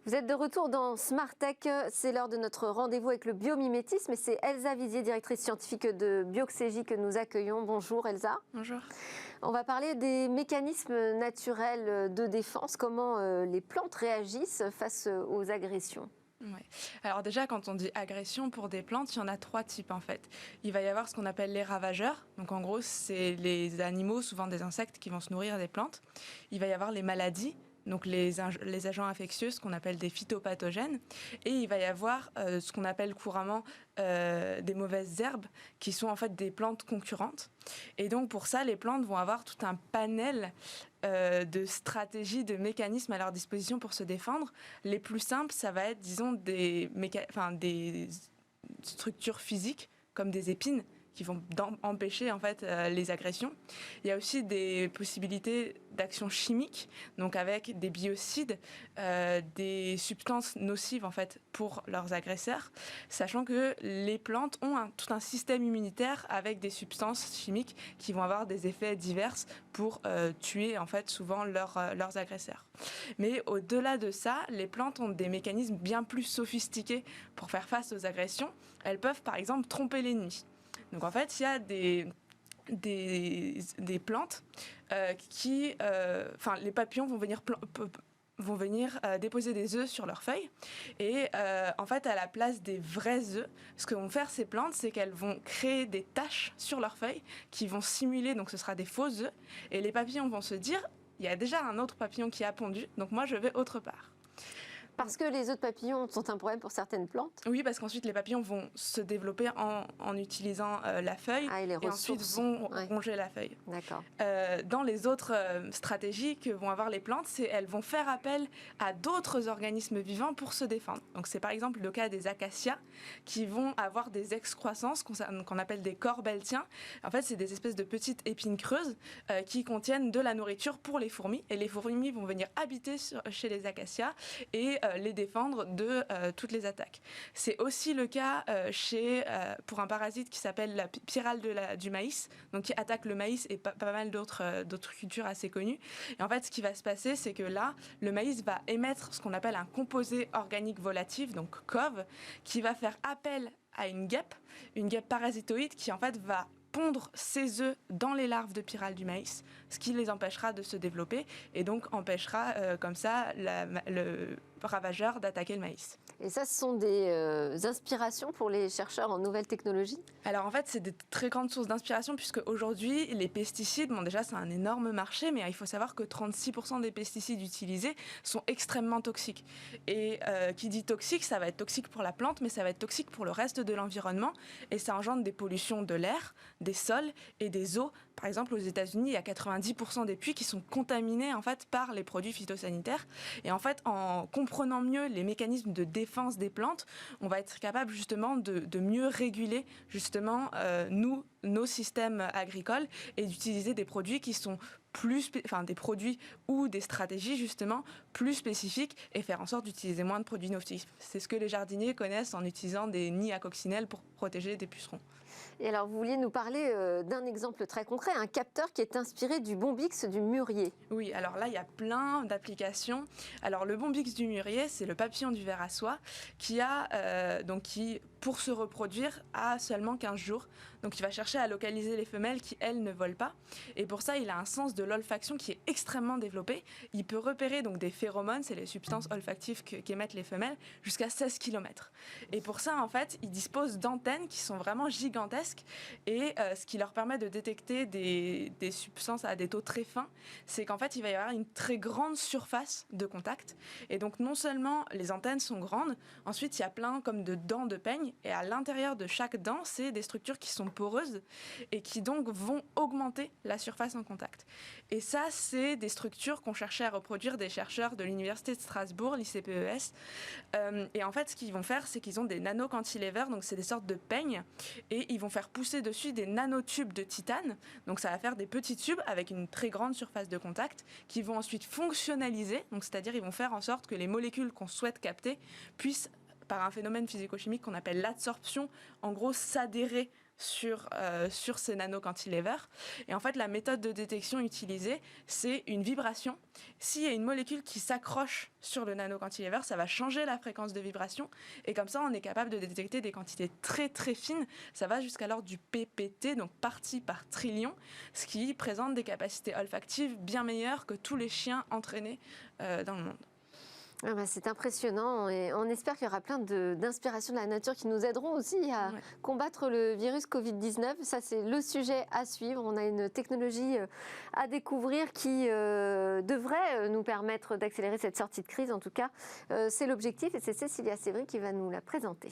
Vous êtes de retour dans Smart Tech, c'est l'heure de notre rendez-vous avec le biomimétisme et c'est Elsa Vizier, directrice scientifique de Bioxégie que nous accueillons. Bonjour Elsa. Bonjour. On va parler des mécanismes naturels de défense, comment les plantes réagissent face aux agressions. Ouais. Alors déjà, quand on dit agression pour des plantes, il y en a 3 types en fait. Il va y avoir ce qu'on appelle les ravageurs. Donc en gros, c'est les animaux, souvent des insectes, qui vont se nourrir des plantes. Il va y avoir les maladies. Donc les agents infectieux, ce qu'on appelle des phytopathogènes. Et il va y avoir ce qu'on appelle couramment des mauvaises herbes, qui sont en fait des plantes concurrentes. Et donc pour ça, les plantes vont avoir tout un panel de stratégies, de mécanismes à leur disposition pour se défendre. Les plus simples, ça va être, disons, des structures physiques, comme des épines, qui vont empêcher en fait les agressions. Il y a aussi des possibilités d'action chimique, donc avec des biocides, des substances nocives en fait pour leurs agresseurs, sachant que les plantes ont tout un système immunitaire avec des substances chimiques qui vont avoir des effets divers pour tuer en fait souvent leurs agresseurs. Mais au-delà de ça, les plantes ont des mécanismes bien plus sophistiqués pour faire face aux agressions. Elles peuvent par exemple tromper l'ennemi. Donc en fait, il y a des plantes les papillons vont venir déposer des œufs sur leurs feuilles. Et en fait, à la place des vrais œufs, ce que vont faire ces plantes, c'est qu'elles vont créer des taches sur leurs feuilles qui vont simuler, donc ce sera des faux œufs. Et les papillons vont se dire, il y a déjà un autre papillon qui a pondu, donc moi je vais autre part. Parce que les œufs de papillons sont un problème pour certaines plantes. Oui, parce qu'ensuite les papillons vont se développer en utilisant la feuille et ensuite vont ronger la feuille. D'accord. Dans les autres stratégies que vont avoir les plantes, elles vont faire appel à d'autres organismes vivants pour se défendre. Donc c'est par exemple le cas des acacias qui vont avoir des excroissances qu'on appelle des corbeltiens. En fait, c'est des espèces de petites épines creuses qui contiennent de la nourriture pour les fourmis. Et les fourmis vont venir habiter chez les acacias et les défendre de toutes les attaques. C'est aussi le cas pour un parasite qui s'appelle la pyrale du maïs, donc qui attaque le maïs et pas mal d'autres cultures assez connues. Et en fait, ce qui va se passer, c'est que là, le maïs va émettre ce qu'on appelle un composé organique volatif, donc COV, qui va faire appel à une guêpe parasitoïde qui en fait va pondre ses œufs dans les larves de pyrale du maïs, ce qui les empêchera de se développer et donc empêchera comme ça le ravageur d'attaquer le maïs. Et ça, ce sont des inspirations pour les chercheurs en nouvelles technologies? Alors en fait, c'est des très grandes sources d'inspiration puisque aujourd'hui, les pesticides, déjà c'est un énorme marché, mais il faut savoir que 36% des pesticides utilisés sont extrêmement toxiques. Et qui dit toxique, ça va être toxique pour la plante, mais ça va être toxique pour le reste de l'environnement et ça engendre des pollutions de l'air, des sols et des eaux. Par exemple, aux États-Unis, il y a 90% des puits qui sont contaminés en fait par les produits phytosanitaires. Et en fait, en comprenant mieux les mécanismes de défense des plantes, on va être capable justement de mieux réguler justement nos systèmes agricoles et d'utiliser des produits qui sont des produits ou des stratégies justement plus spécifiques et faire en sorte d'utiliser moins de produits nocifs. C'est ce que les jardiniers connaissent en utilisant des nids à coccinelles pour protéger des pucerons. Et alors, vous vouliez nous parler d'un exemple très concret, un capteur qui est inspiré du bombix du mûrier. Oui, alors là, il y a plein d'applications. Alors, le bombix du mûrier, c'est le papillon du ver à soie qui pour se reproduire, a seulement 15 jours. Donc, il va chercher à localiser les femelles qui, elles, ne volent pas. Et pour ça, il a un sens de l'olfaction qui est extrêmement développé. Il peut repérer donc des phéromones, c'est les substances olfactives qu'émettent les femelles, jusqu'à 16 km. Et pour ça, en fait, il dispose d'antennes qui sont vraiment gigantesques. Et ce qui leur permet de détecter des substances à des taux très fins, c'est qu'en fait, il va y avoir une très grande surface de contact. Et donc, non seulement les antennes sont grandes, ensuite, il y a plein comme de dents de peigne. Et à l'intérieur de chaque dent, c'est des structures qui sont poreuses et qui donc vont augmenter la surface en contact. Et ça, c'est des structures qu'ont cherché à reproduire des chercheurs de l'Université de Strasbourg, l'ICPES. Et en fait, ce qu'ils vont faire, c'est qu'ils ont des nanocantilevers, donc c'est des sortes de peignes, et ils vont faire pousser dessus des nanotubes de titane. Donc ça va faire des petits tubes avec une très grande surface de contact qui vont ensuite fonctionnaliser, donc c'est-à-dire ils vont faire en sorte que les molécules qu'on souhaite capter puissent par un phénomène physico-chimique qu'on appelle l'adsorption, en gros s'adhérer sur ces nanocantilevers. Et en fait, la méthode de détection utilisée, c'est une vibration. S'il y a une molécule qui s'accroche sur le nanocantilever, ça va changer la fréquence de vibration. Et comme ça, on est capable de détecter des quantités très très fines. Ça va jusqu'à l'ordre du PPT, donc partie par trillion, ce qui présente des capacités olfactives bien meilleures que tous les chiens entraînés dans le monde. Ah bah, c'est impressionnant et on espère qu'il y aura plein d'inspirations de la nature qui nous aideront aussi à combattre le virus Covid-19. Ça, c'est le sujet à suivre. On a une technologie à découvrir qui devrait nous permettre d'accélérer cette sortie de crise. En tout cas, c'est l'objectif et c'est Cécilia Sévry qui va nous la présenter.